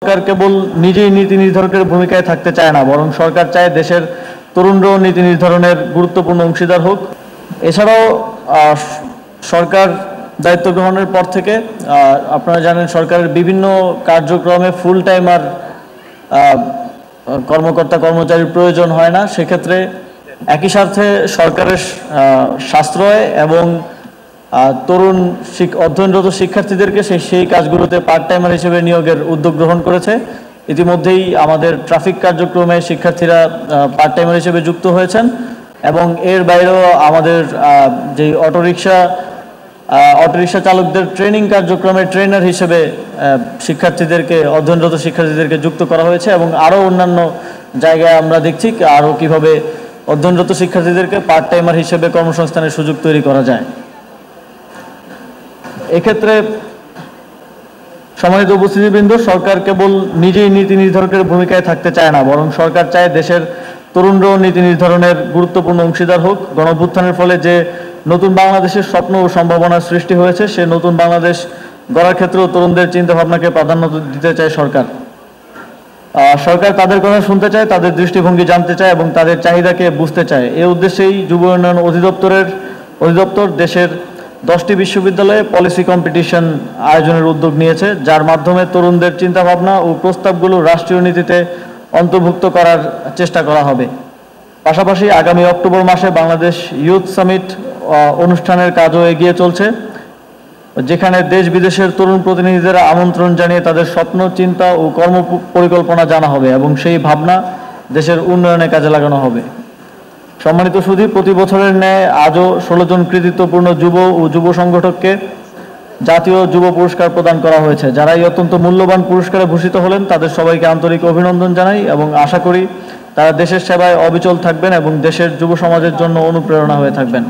সরকার কেবল নিজেই নীতি নির্ধারকের ভূমিকায় থাকতে চায় না, বরং সরকার চায় দেশের তরুণরাও নীতি নির্ধারণের গুরুত্বপূর্ণ অংশীদার হোক। এছাড়াও সরকার দায়িত্ব গ্রহণের পর থেকে আপনারা জানেন সরকারের বিভিন্ন কার্যক্রমে ফুল টাইমার কর্মকর্তা কর্মচারীর প্রয়োজন হয় না। সেক্ষেত্রে একই সাথে সরকারের সাশ্রয় এবং তরুণ অধ্যয়নরত শিক্ষার্থীদেরকে সেই কাজগুলোতে পার্ট টাইমার হিসেবে নিয়োগের উদ্যোগ গ্রহণ করেছে। ইতিমধ্যেই আমাদের ট্রাফিক কার্যক্রমে শিক্ষার্থীরা পার্ট টাইমার হিসেবে যুক্ত হয়েছেন এবং এর বাইরেও আমাদের যে অটোরিকশা চালকদের ট্রেনিং কার্যক্রমে ট্রেনার হিসেবে অধ্যয়নরত শিক্ষার্থীদেরকে যুক্ত করা হয়েছে এবং আরও অন্যান্য জায়গায় আমরা দেখছি আরও কীভাবে অধ্যয়নরত শিক্ষার্থীদেরকে পার্ট টাইমার হিসেবে কর্মসংস্থানের সুযোগ তৈরি করা যায়। এক্ষেত্রে সম্মানিত উপস্থিতিবৃন্দ, সরকার কেবল নিজেই নীতি নির্ধারকের ভূমিকায় থাকতে চায় না, বরং সরকার চায় দেশের তরুণরাও নীতি নির্ধারণের গুরুত্বপূর্ণ অংশীদার হোক। গণঅভ্যুত্থানের ফলে যে নতুন বাংলাদেশের স্বপ্ন ও সম্ভাবনার সৃষ্টি হয়েছে, সে নতুন বাংলাদেশ গড়ার ক্ষেত্রেও তরুণদের চিন্তাভাবনাকে প্রাধান্য দিতে চায় সরকার। সরকার তাদের কথা শুনতে চায়, তাদের দৃষ্টিভঙ্গি জানতে চায় এবং তাদের চাহিদাকে বুঝতে চায়। এই উদ্দেশ্যেই যুব উন্নয়ন অধিদপ্তর দেশের 10টি বিশ্ববিদ্যালয়ে পলিসি কম্পিটিশন আয়োজনের উদ্যোগ নিয়েছে, যার মাধ্যমে তরুণদের চিন্তাভাবনা ও প্রস্তাবগুলো রাষ্ট্রীয় নীতিতে অন্তর্ভুক্ত করার চেষ্টা করা হবে। পাশাপাশি আগামী অক্টোবর মাসে বাংলাদেশ ইউথ সামিট অনুষ্ঠানের কাজও এগিয়ে চলছে, যেখানে দেশ বিদেশের তরুণ প্রতিনিধিদের আমন্ত্রণ জানিয়ে তাদের স্বপ্ন, চিন্তা ও কর্ম পরিকল্পনা জানা হবে এবং সেই ভাবনা দেশের উন্নয়নে কাজে লাগানো হবে। সম্মানিত সুধী, প্রতি বছরের ন্যায় আজও 16 জন কৃতিত্বপূর্ণ যুব ও যুব সংগঠককে জাতীয় যুব পুরস্কার প্রদান করা হয়েছে। যারা এই অত্যন্ত মূল্যবান পুরস্কারে ভূষিত হলেন, তাদের সবাইকে আন্তরিক অভিনন্দন জানাই এবং আশা করি তারা দেশের সেবায় অবিচল থাকবেন এবং দেশের যুব সমাজের জন্য অনুপ্রেরণা হয়ে থাকবেন।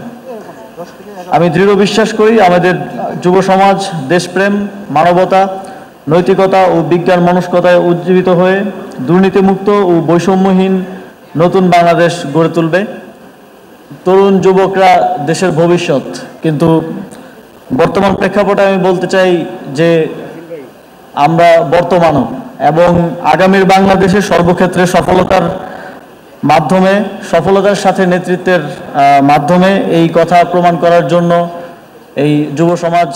আমি দৃঢ় বিশ্বাস করি আমাদের যুব সমাজ দেশপ্রেম, মানবতা, নৈতিকতা ও বিজ্ঞান মনস্কতায় উজ্জীবিত হয়ে দুর্নীতিমুক্ত ও বৈষম্যহীন নতুন বাংলাদেশ গড়ে তুলবে। তরুণ যুবকরা দেশের ভবিষ্যৎ, কিন্তু বর্তমান প্রেক্ষাপটে আমি বলতে চাই যে আমরা বর্তমানও এবং আগামীর বাংলাদেশের সর্বক্ষেত্রে সফলতার সাথে নেতৃত্বের মাধ্যমে এই কথা প্রমাণ করার জন্য এই যুব সমাজ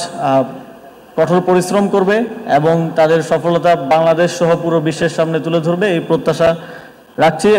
কঠোর পরিশ্রম করবে এবং তাদের সফলতা বাংলাদেশ সহ পুরো বিশ্বের সামনে তুলে ধরবে, এই প্রত্যাশা রাখছি।